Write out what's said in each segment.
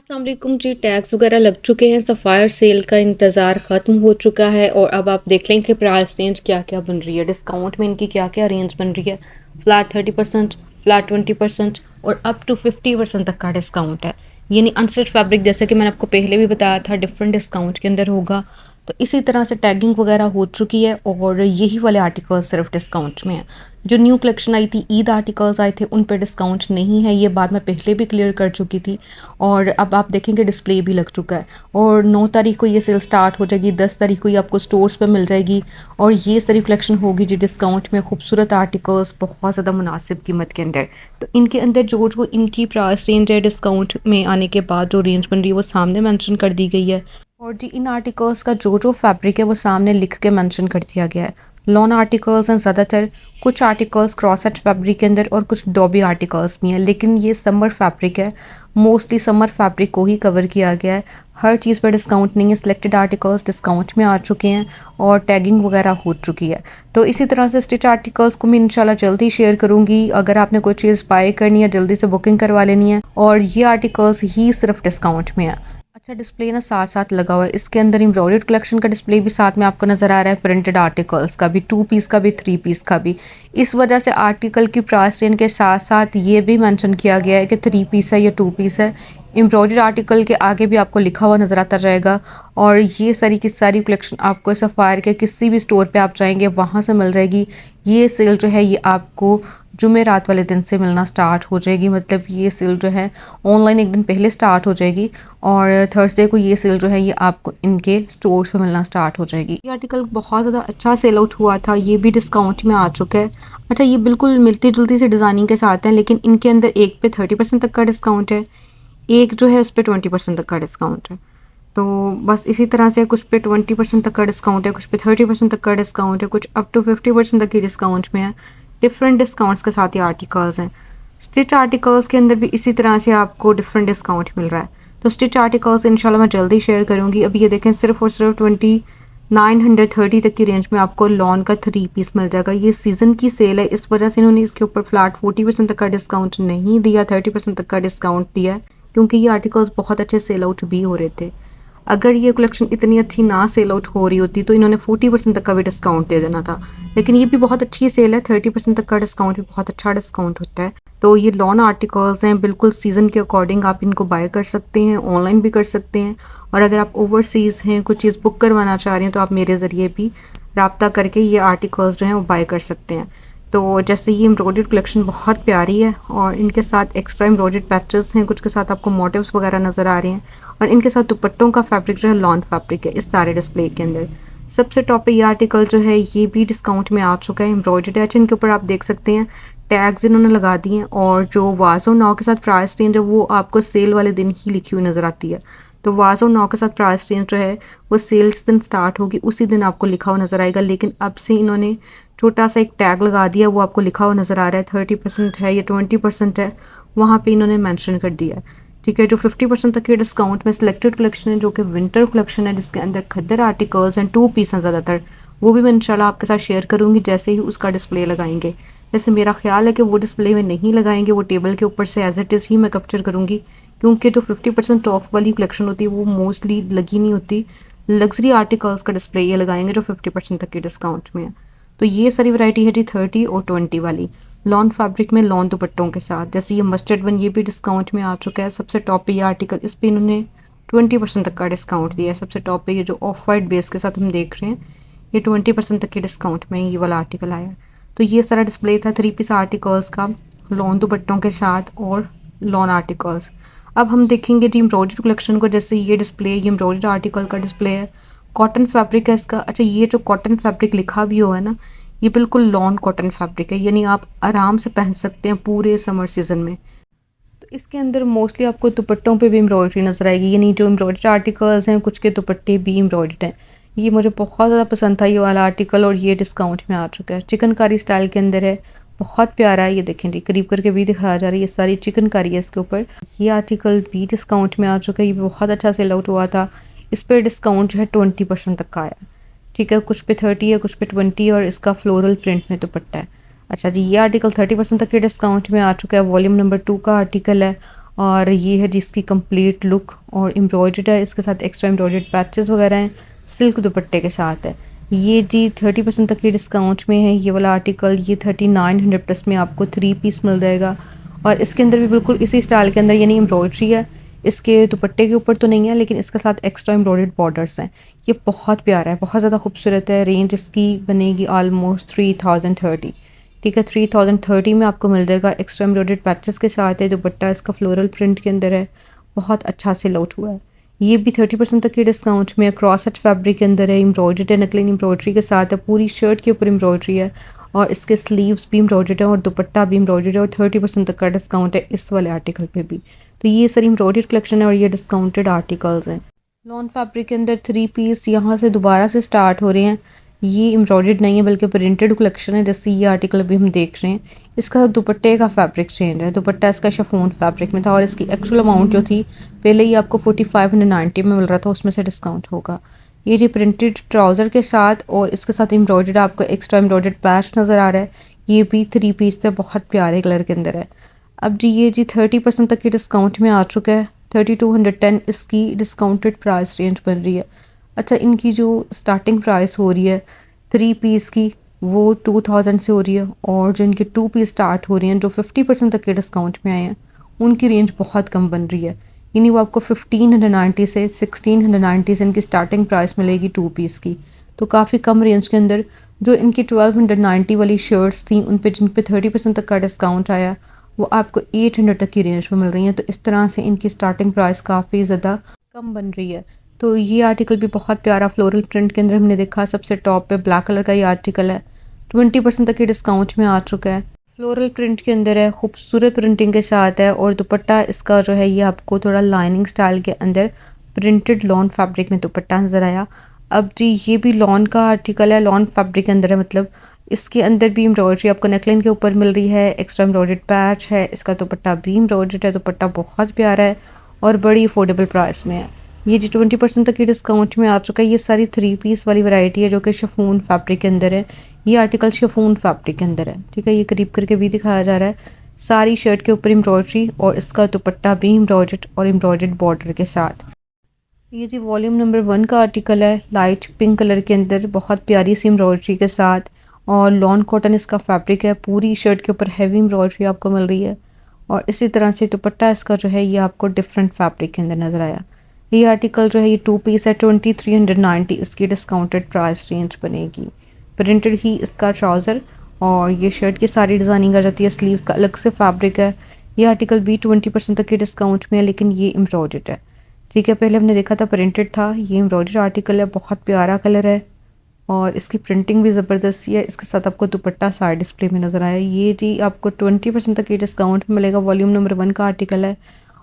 अस्सलाम वालेकुम जी। टैक्स वगैरह लग चुके हैं, सफ़ायर सेल का इंतज़ार ख़त्म हो चुका है और अब आप देख लें कि प्राइस रेंज क्या-क्या बन रही है, डिस्काउंट में इनकी क्या-क्या रेंज बन रही है। फ्लैट 30%, फ्लैट 20% और अप टू 50% तक का डिस्काउंट है। यानी अनस्टिच फैब्रिक जैसे कि मैंने आपको पहले भी बताया था डिफरेंट डिस्काउंट के अंदर होगा। तो इसी तरह से टैगिंग वगैरह हो चुकी है और यही वाले आर्टिकल्स सिर्फ डिस्काउंट में हैं। जो न्यू कलेक्शन आई थी, ईद आर्टिकल्स आए थे, उन पे डिस्काउंट नहीं है, ये बात मैं पहले भी क्लियर कर चुकी थी। और अब आप देखेंगे डिस्प्ले भी लग चुका है और 9 तारीख को ये सेल स्टार्ट हो जाएगी, 10 तारीख को ये आपको स्टोर्स पे मिल जाएगी और ये सारी कलेक्शन होगी जी डिस्काउंट में, खूबसूरत आर्टिकल्स बहुत ज़्यादा मुनासिब कीमत के अंदर। तो इनके अंदर जो इनकी प्राइस रेंज है डिस्काउंट में आने के बाद जो रेंज बन रही है वो सामने मेंशन कर दी गई है और जी इन आर्टिकल्स का जो फैब्रिक है वो सामने लिख के मेंशन कर दिया गया है। लॉन आर्टिकल्स हैं ज़्यादातर, कुछ आर्टिकल्स क्रॉसेट फैब्रिक के अंदर और कुछ डॉबी आर्टिकल्स भी हैं, लेकिन ये समर फैब्रिक है, मोस्टली समर फैब्रिक को ही कवर किया गया है। हर चीज़ पर डिस्काउंट नहीं है, सिलेक्टेड आर्टिकल्स डिस्काउंट में आ चुके हैं और टैगिंग वगैरह हो चुकी है। तो इसी तरह से स्टिच आर्टिकल्स को मैं इंशाल्लाह जल्दी शेयर करूँगी। अगर आपने कोई चीज़ बाय करनी है जल्दी से बुकिंग करवा लेनी है और ये आर्टिकल्स ही सिर्फ डिस्काउंट में है। अच्छा डिस्प्ले ना साथ साथ लगा हुआ है, इसके अंदर एम्ब्रॉयडर्ड कलेक्शन का डिस्प्ले भी साथ में आपको नज़र आ रहा है, प्रिंटेड आर्टिकल्स का भी, 2 पीस का भी, 3 पीस का भी। इस वजह से आर्टिकल की प्राइस रेंज के साथ साथ ये भी मेंशन किया गया है कि 3 पीस है या 2 पीस है। एम्ब्रॉयडर्ड आर्टिकल के आगे भी आपको लिखा हुआ नज़र आता जाएगा और ये सारी की सारी कलेक्शन आपको सफ़ायर के किसी भी स्टोर पे आप जाएंगे वहाँ से मिल जाएगी। ये सेल जो है ये आपको जुमेरात वाले दिन से मिलना स्टार्ट हो जाएगी, मतलब ये सेल जो है ऑनलाइन एक दिन पहले स्टार्ट हो जाएगी और थर्सडे को ये सेल जो है ये आपको इनके स्टोर्स पे मिलना स्टार्ट हो जाएगी। ये आर्टिकल बहुत ज़्यादा अच्छा सेल आउट हुआ था, ये भी डिस्काउंट में आ चुका है। अच्छा ये बिल्कुल मिलती जुलती सी डिज़ाइनिंग के साथ है, लेकिन इनके अंदर एक पे 30% तक का डिस्काउंट है, एक जो है उस पर 20% तक का डिस्काउंट है। तो बस इसी तरह से कुछ पे 20% तक का डिस्काउंट है, कुछ पे 30% तक का डिस्काउंट है, कुछ अप टू 50% तक की डिस्काउंट में है। डिफरेंट डिस्काउंट्स के साथ ये आर्टिकल्स हैं। स्टिच आर्टिकल्स के अंदर भी इसी तरह से आपको डिफरेंट डिस्काउंट मिल रहा है। तो स्टिच आर्टिकल्स इंशाल्लाह मैं जल्दी शेयर करूँगी। अभी ये देखें सिर्फ और सिर्फ 2930 तक की रेंज में आपको लॉन का 3 पीस मिल जाएगा। ये सीज़न की सेल है, इस वजह से इन्होंने इसके ऊपर फ्लैट 40% तक का डिस्काउंट नहीं दिया, 30% तक का डिस्काउंट दिया है, क्योंकि ये आर्टिकल्स बहुत अच्छे सेल आउट भी हो रहे थे। अगर ये कलेक्शन इतनी अच्छी ना सेल आउट हो रही होती तो इन्होंने 40% तक का भी डिस्काउंट दे देना था, लेकिन ये भी बहुत अच्छी सेल है, 30% तक का डिस्काउंट भी बहुत अच्छा डिस्काउंट होता है। तो ये लॉन आर्टिकल्स हैं, बिल्कुल सीज़न के अकॉर्डिंग आप इनको बाय कर सकते हैं, ऑनलाइन भी कर सकते हैं और अगर आप ओवरसीज़ हैं, कुछ चीज़ बुक करवाना चाह रहे हैं तो आप मेरे ज़रिए भी रब्ता करके ये आर्टिकल्स जो हैं वो बाय कर सकते हैं। तो जैसे ये एम्ब्रॉयडर्ड कलेक्शन बहुत प्यारी है और इनके साथ एक्स्ट्रा एम्ब्रॉयडर्ड पैचेस हैं, कुछ के साथ आपको मोटिव्स वगैरह नज़र आ रहे हैं और इनके साथ दुपट्टों का फैब्रिक जो है लॉन फैब्रिक है इस सारे डिस्प्ले के अंदर। सबसे टॉप पे ये आर्टिकल जो है ये भी डिस्काउंट में आ चुका है, एम्ब्रॉयडर्ड है। इनके ऊपर आप देख सकते हैं टैग्स इन्होंने लगा दिए हैं और जो वाज़ो नाव के साथ प्राइस रेंज है वो आपको सेल वाले दिन ही लिखी हुई नज़र आती है। तो वाज़ो नाव के साथ प्राइस रेंज जो है वो सेल्स दिन स्टार्ट होगी, उसी दिन आपको लिखा हुआ नज़र आएगा, लेकिन अब से इन्होंने छोटा सा एक टैग लगा दिया, वो आपको लिखा हुआ नज़र आ रहा है 30% है या 20% है, वहाँ पे इन्होंने मेंशन कर दिया है। ठीक है, जो 50% तक के डिस्काउंट में सिलेक्टेड कलेक्शन है जो कि विंटर कलेक्शन है जिसके अंदर खद्दर आर्टिकल्स हैं, 2 पीस हैं ज़्यादातर, वो भी मैं इंशाल्लाह आपके साथ शेयर करूँगी जैसे ही उसका डिस्प्ले लगाएंगे। वैसे मेरा ख्याल है कि वो डिस्प्ले में नहीं लगाएंगे, वो टेबल के ऊपर से एज इट इज़ ही मैं कैप्चर करूँगी, क्योंकि जो 50% ऑफ वाली कलेक्शन होती है वो मोस्टली लगी नहीं होती। लग्जरी आर्टिकल्स का डिस्प्ले ये लगाएंगे जो 50% तक के डिस्काउंट में है। तो ये सारी वैरायटी है जी 30 और 20 वाली लॉन फैब्रिक में लॉन दुपट्टों के साथ। जैसे ये मस्टर्ड वन ये भी डिस्काउंट में आ चुका है। सबसे टॉप पे ये आर्टिकल, इस पे इन्होंने 20% तक का डिस्काउंट दिया है। सबसे टॉप पे ये जो ऑफ वाइट बेस के साथ हम देख रहे हैं ये 20% तक के डिस्काउंट में ये वाला आर्टिकल आया। तो ये सारा डिस्प्ले था 3 पीस आर्टिकल्स का लॉन दुपट्टों के साथ और लॉन आर्टिकल्स। अब हम देखेंगे जी एम्ब्रॉयडर्ड कलेक्शन को। जैसे ये डिस्प्ले, ये एम्ब्रॉयडर्ड आर्टिकल का डिस्प्ले है, कॉटन फैब्रिक है इसका। अच्छा ये जो कॉटन फैब्रिक लिखा भी हुआ है ना, ये बिल्कुल लॉन कॉटन फैब्रिक है, यानी आप आराम से पहन सकते हैं पूरे समर सीजन में। तो इसके अंदर मोस्टली आपको दुपट्टों पे भी एम्ब्रॉयडरी नज़र आएगी, यानी जो एम्ब्रॉयडर्ड आर्टिकल्स हैं कुछ के दुपट्टे भी एम्ब्रॉयडर्ड हैं। ये मुझे बहुत ज़्यादा पसंद था ये वाला आर्टिकल और ये डिस्काउंट में आ चुका है। चिकनकारी स्टाइल के अंदर है, बहुत प्यारा है। ये देखें जी करीब करके भी दिखाया जा रहा है, ये सारी चिकनकारी है इसके ऊपर। ये आर्टिकल भी डिस्काउंट में आ चुका है, ये बहुत अच्छा सेल आउट हुआ था। इस पर डिस्काउंट जो है 20% तक का आया। ठीक है, कुछ पे 30 है, कुछ पे 20 और इसका फ्लोरल प्रिंट में दुपट्टा है। अच्छा जी ये आर्टिकल 30% तक के डिस्काउंट में आ चुका है, वॉल्यूम नंबर 2 का आर्टिकल है और ये है जिसकी कंप्लीट लुक और एम्ब्रॉयडर्ड है, इसके साथ एक्स्ट्रा एम्ब्रॉयडर्ड पैचेस वगैरह हैं, सिल्क दुपट्टे के साथ है। ये जी 30% तक की डिस्काउंट में है ये वाला आर्टिकल। ये 3900 प्लस में आपको 3 पीस मिल जाएगा और इसके अंदर भी बिल्कुल इसी स्टाइल के अंदर यानी एम्ब्रॉयडरी है। इसके दुपट्टे के ऊपर तो नहीं है लेकिन इसके साथ एक्स्ट्रा एम्ब्रॉयडर्ड बॉर्डर्स हैं। ये बहुत प्यारा है, बहुत ज़्यादा खूबसूरत है। रेंज इसकी बनेगी ऑलमोस्ट 3030। ठीक है, 3030 में आपको मिल जाएगा। एक्स्ट्रा एम्ब्रॉयडर्ड पैचेस के साथ है। दुपट्टा इसका फ्लोरल प्रिंट के अंदर है, बहुत अच्छा से लौट हुआ है। ये भी 30% तक के डिस्काउंट में क्रॉस फैब्रिक के अंदर है, एम्ब्रॉयडर्ड है, नकली एम्ब्रॉयडरी के साथ है, पूरी शर्ट के ऊपर एम्ब्रॉयडरी है और इसके स्लीव्स भी एम्ब्रॉयडर्ड है और दुपट्टा भी एम्ब्रॉयडर्ड है और 30% तक का डिस्काउंट है इस वाले आर्टिकल पे भी। तो ये सारी एम्ब्रॉयडर्ड कलेक्शन है और ये डिस्काउंटेड आर्टिकल्स हैं। लॉन फैब्रिक के अंदर 3 पीस यहाँ से दोबारा से स्टार्ट हो रहे हैं। ये एम्ब्रॉयडर्ड नहीं है बल्कि प्रिंटेड कलेक्शन है, जैसे ये आर्टिकल अभी हम देख रहे हैं। इसका दुपट्टे का फैब्रिक चेंज है, दुपट्टा इसका शिफॉन फैब्रिक में था और इसकी एक्चुअल अमाउंट जो थी पहले ही आपको 4590 में मिल रहा था, उसमें से डिस्काउंट होगा। ये जी प्रिंटेड ट्राउज़र के साथ और इसके साथ एम्ब्रॉयडर्ड आपको एक्स्ट्रा एम्ब्रॉयडर्ड पैच नज़र आ रहा है। ये भी 3 पीस से बहुत प्यारे कलर के अंदर है। अब जी ये जी 30% तक के डिस्काउंट में आ चुका है। 3210 इसकी डिस्काउंटेड प्राइस रेंज बन रही है। अच्छा, इनकी जो स्टार्टिंग प्राइस हो रही है 3 पीस की वो 2000 से हो रही है और जो इनके 2 पीस स्टार्ट हो रही हैं जो 50% तक के डिस्काउंट में आए हैं उनकी रेंज बहुत कम बन रही है। यानी वो आपको 1590 से 1690 से इनकी स्टार्टिंग प्राइस मिलेगी 2 पीस की। तो काफ़ी कम रेंज के अंदर जो इनकी 1290 वाली शर्ट्स थी उन पे जिन पे 30% तक का डिस्काउंट आया वो आपको 800 तक की रेंज में मिल रही हैं। तो इस तरह से इनकी स्टार्टिंग प्राइस काफ़ी ज़्यादा कम बन रही है। तो ये आर्टिकल भी बहुत प्यारा फ्लोरल प्रिंट के अंदर हमने देखा। सबसे टॉप पे ब्लैक कलर का ये आर्टिकल है, 20% तक के डिस्काउंट में आ चुका है। फ्लोरल प्रिंट के अंदर है, खूबसूरत प्रिंटिंग के साथ है और दुपट्टा इसका जो है ये आपको थोड़ा लाइनिंग स्टाइल के अंदर प्रिंटेड लॉन फैब्रिक में दुपट्टा नज़र आया। अब जी ये भी लॉन का आर्टिकल है, लॉन फैब्रिक के अंदर है, मतलब इसके अंदर भी एम्ब्रॉयडरी आपको नेकलाइन के ऊपर मिल रही है, एक्स्ट्रा एम्ब्रॉयडर्ड पैच है, इसका दुपट्टा भी एम्ब्रॉयडर्ड है। दुपट्टा बहुत प्यारा है और बड़ी अफोर्डेबल प्राइस में है। ये जी 20% तक की डिस्काउंट में आ चुका है। ये सारी 3 पीस वाली वैरायटी है जो कि शिफॉन फैब्रिक के अंदर है। ये आर्टिकल शिफॉन फैब्रिक के अंदर है। ठीक है, ये करीब करके भी दिखाया जा रहा है। सारी शर्ट के ऊपर एम्ब्रॉयडरी और इसका दुपट्टा भी एम्ब्रॉयडर्ड और एम्ब्रॉयडर्ड बॉर्डर के साथ। ये जी वॉल्यूम नंबर 1 का आर्टिकल है, लाइट पिंक कलर के अंदर बहुत प्यारी सी एम्ब्रॉयडरी के साथ और लॉन कॉटन इसका फैब्रिक है। पूरी शर्ट के ऊपर हैवी एम्ब्रॉयडरी आपको मिल रही है और इसी तरह से दुपट्टा इसका जो है ये आपको डिफरेंट फैब्रिक के अंदर नज़र आया। ये आर्टिकल जो है ये 2 पीस है, 2390 इसकी डिस्काउंटेड प्राइस रेंज बनेगी। प्रिंटेड ही इसका ट्राउज़र और ये शर्ट की सारी डिज़ाइनिंग आ जाती है, स्लीव्स का अलग से फैब्रिक है। ये आर्टिकल भी 20% तक के डिस्काउंट में है लेकिन ये एम्ब्रॉयडर्ड है। ठीक है, पहले हमने देखा था प्रिंटेड था, ये एम्ब्रॉयडर्ड आर्टिकल है, बहुत प्यारा कलर है और इसकी प्रिंटिंग भी ज़बरदस्त है। इसके साथ आपको दुपट्टा साइड डिस्प्ले में नज़र आया। ये जी आपको 20% तक के डिस्काउंट में मिलेगा। वॉल्यूम नंबर 1 का आर्टिकल है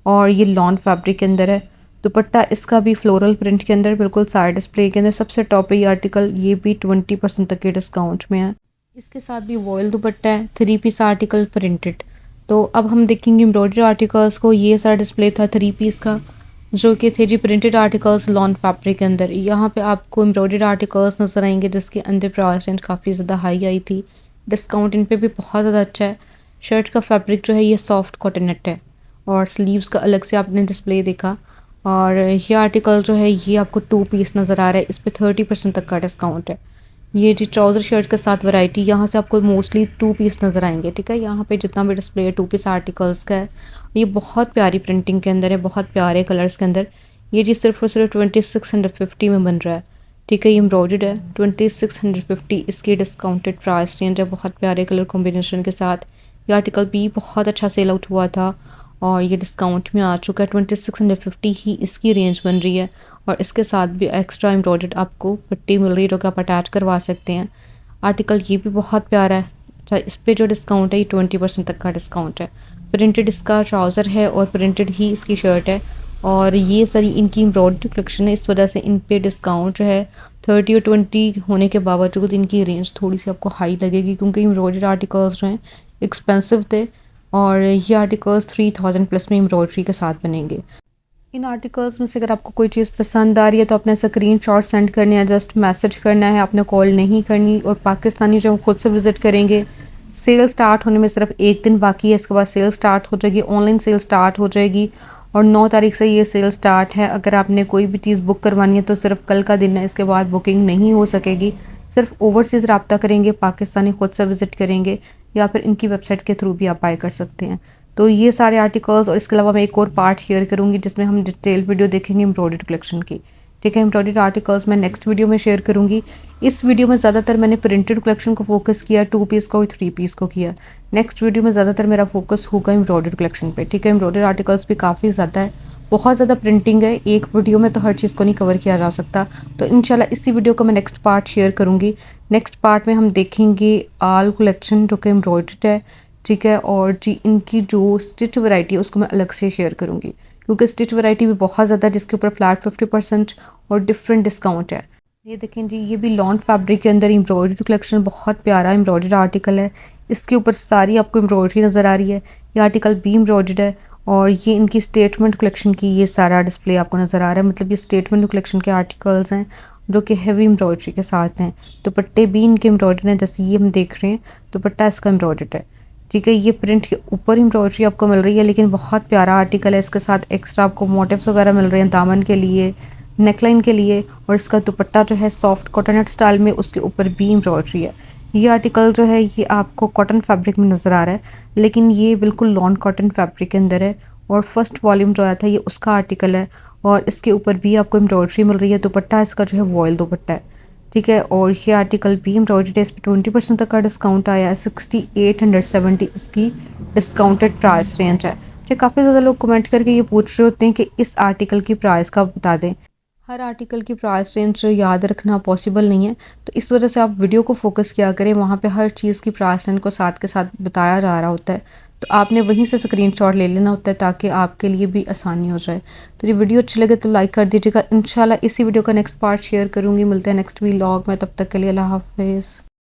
और ये लॉन फैब्रिक के अंदर है। दुपट्टा इसका भी फ्लोरल प्रिंट के अंदर बिल्कुल साइड डिस्प्ले के अंदर। सबसे टॉप है ये आर्टिकल, ये भी 20% तक के डिस्काउंट में है। इसके साथ भी वॉयल दुपट्टा है, 3 पीस आर्टिकल प्रिंटेड। तो अब हम देखेंगे एम्ब्रॉयडरी आर्टिकल्स को। ये सारा डिस्प्ले था 3 पीस का जो कि थे जी प्रिंटेड आर्टिकल्स लॉन फैब्रिक के अंदर। यहाँ पे आपको एम्ब्रॉयडरी आर्टिकल्स नज़र आएंगे जिसके अंदर प्राइस रेंज काफ़ी ज़्यादा हाई आई थी। डिस्काउंट इन पे भी बहुत ज़्यादा अच्छा है। शर्ट का फैब्रिक जो है ये सॉफ्ट कॉटन नेट है और स्लीव्स का अलग से आपने डिस्प्ले देखा। और ये आर्टिकल जो है ये आपको 2 पीस नज़र आ रहा है, इस पे 30% तक का डिस्काउंट है। ये जी ट्राउज़र शर्ट के साथ वैरायटी, यहाँ से आपको मोस्टली 2 पीस नज़र आएंगे। ठीक है, यहाँ पे जितना भी डिस्प्ले है 2 पीस आर्टिकल्स का है। ये बहुत प्यारी प्रिंटिंग के अंदर है, बहुत प्यारे कलर्स के अंदर। ये जी सिर्फ और सिर्फ 2650 में बन रहा है। ठीक है, ये एम्ब्रॉयडर्ड है, 2650 इसकी डिस्काउंटेड प्राइस रेंज है, बहुत प्यारे कलर कॉम्बिनेशन के साथ। ये आर्टिकल भी बहुत अच्छा सेल आउट हुआ था और ये डिस्काउंट में आ चुका है। 2650 ही इसकी रेंज बन रही है और इसके साथ भी एक्स्ट्रा एम्ब्रॉयडर्ड आपको पट्टी मिल रही है जो कि आप अटैच करवा सकते हैं। आर्टिकल ये भी बहुत प्यारा है। अच्छा, इस पे जो डिस्काउंट है ये 20% तक का डिस्काउंट है। प्रिंटेड इसका ट्राउज़र है और प्रिंटेड ही इसकी शर्ट है और ये सारी इनकी एम्ब्रॉयडरी कलेक्शन है, इस वजह से इन पे डिस्काउंट जो है 30 और 20 होने के बावजूद इनकी रेंज थोड़ी सी आपको हाई लगेगी क्योंकि एम्ब्रॉयडरी आर्टिकल्स जो हैं एक्सपेंसिव थे और ये आर्टिकल्स 3000 प्लस में एम्ब्रॉयडरी के साथ बनेंगे। इन आर्टिकल्स में से अगर आपको कोई चीज़ पसंद आ रही है तो अपने स्क्रीनशॉट सेंड करने हैं, जस्ट मैसेज करना है, आपने कॉल नहीं करनी। और पाकिस्तानी जो खुद से विज़िट करेंगे सेल स्टार्ट होने में सिर्फ 1 दिन बाकी है, इसके बाद सेल स्टार्ट हो जाएगी, ऑनलाइन सेल स्टार्ट हो जाएगी और 9 तारीख से ये सेल स्टार्ट है। अगर आपने कोई भी चीज़ बुक करवानी है तो सिर्फ कल का दिन है, इसके बाद बुकिंग नहीं हो सकेगी। सिर्फ ओवरसीज़ रब्ता करेंगे, पाकिस्तानी खुद से विज़िट करेंगे या फिर इनकी वेबसाइट के थ्रू भी आप बाय कर सकते हैं। तो ये सारे आर्टिकल्स और इसके अलावा मैं एक और पार्ट शेयर करूँगी जिसमें हम डिटेल वीडियो देखेंगे एम्ब्रॉयडर्ड कलेक्शन की। ठीक है, एम्ब्रॉयडर्ड आर्टिकल्स मैं नेक्स्ट वीडियो में शेयर करूँगी। इस वीडियो में ज़्यादातर मैंने प्रिंटेड कलेक्शन को फोकस किया, 2 पीस का और 3 पीस को किया। नेक्स्ट वीडियो में ज़्यादातर मेरा फोकस होगा एम्ब्रॉयडर्ड कलेक्शन पे। ठीक है, एम्ब्रॉयडर्ड आर्टिकल्स भी काफ़ी ज़्यादा है, बहुत ज़्यादा प्रिंटिंग है, एक वीडियो में तो हर चीज़ को नहीं कवर किया जा सकता। तो इंशाल्लाह इसी वीडियो का मैं नेक्स्ट पार्ट शेयर करूँगी। नेक्स्ट पार्ट में हम देखेंगे आल कलेक्शन जो कि एम्ब्रॉयडर्ड है। ठीक है, और जी इनकी जो स्टिच वैरायटी है उसको मैं अलग से शेयर करूँगी, क्योंकि स्टिच वैरायटी भी बहुत ज़्यादा है जिसके ऊपर फ्लैट 50% और डिफरेंट डिस्काउंट है। ये देखें जी, ये भी लॉन फैब्रिक के अंदर एम्ब्रॉयडरी कलेक्शन, बहुत प्यारा एम्ब्रॉयडर्ड आर्टिकल है। इसके ऊपर सारी आपको एम्ब्रॉयडरी नज़र आ रही है। ये आर्टिकल भी एम्ब्रॉयडर्ड है और ये इनकी स्टेटमेंट कलेक्शन की ये सारा डिस्प्ले आपको नज़र आ रहा है। मतलब ये स्टेटमेंट कलेक्शन के आर्टिकल्स हैं जो कि हैवी एम्ब्रॉयडरी के साथ हैं। दुपट्टे भी इनके एम्ब्रॉयडर्ड हैं, जैसे ये हम देख रहे हैं दुपट्टा इसका एम्ब्रॉयडर्ड है। ठीक है, ये प्रिंट के ऊपर एम्ब्रॉयडरी आपको मिल रही है, लेकिन बहुत प्यारा आर्टिकल है। इसके साथ एक्स्ट्रा आपको मोटिव्स वगैरह मिल रहे हैं दामन के लिए, नेकलाइन के लिए, और इसका दुपट्टा जो है सॉफ्ट कॉटनट स्टाइल में, उसके ऊपर भी एम्ब्रॉयडरी है। ये आर्टिकल जो है ये आपको कॉटन फैब्रिक में नज़र आ रहा है, लेकिन ये बिल्कुल लॉन कॉटन फैब्रिक के अंदर है और फर्स्ट वॉल्यूम जो आया था ये उसका आर्टिकल है और इसके ऊपर भी आपको एम्ब्रॉयडरी मिल रही है। दुपट्टा इसका जो है वॉयल दुपट्टा है। ठीक है, और ये आर्टिकल भी एम्ब्रॉयडर्ड है, इस पर 20% तक का डिस्काउंट आया है। 6870 इसकी डिस्काउंटेड प्राइस रेंज है। ठीक, काफ़ी ज़्यादा लोग कमेंट करके ये पूछ रहे होते हैं कि इस आर्टिकल की प्राइस का बता दें। हर आर्टिकल की प्राइस रेंज याद रखना पॉसिबल नहीं है, तो इस वजह से आप वीडियो को फोकस किया करें, वहाँ पे हर चीज़ की प्राइस रेंज को साथ के साथ बताया जा रहा होता है। तो आपने वहीं से स्क्रीनशॉट ले लेना होता है ताकि आपके लिए भी आसानी हो जाए। तो ये वीडियो अच्छी लगे तो लाइक कर दीजिएगा। इंशाल्लाह इसी वीडियो का नेक्स्ट पार्ट शेयर करूँगी। मिलते हैं नेक्स्ट व्लॉग में, तब तक के लिए अल्लाह हाफिज़।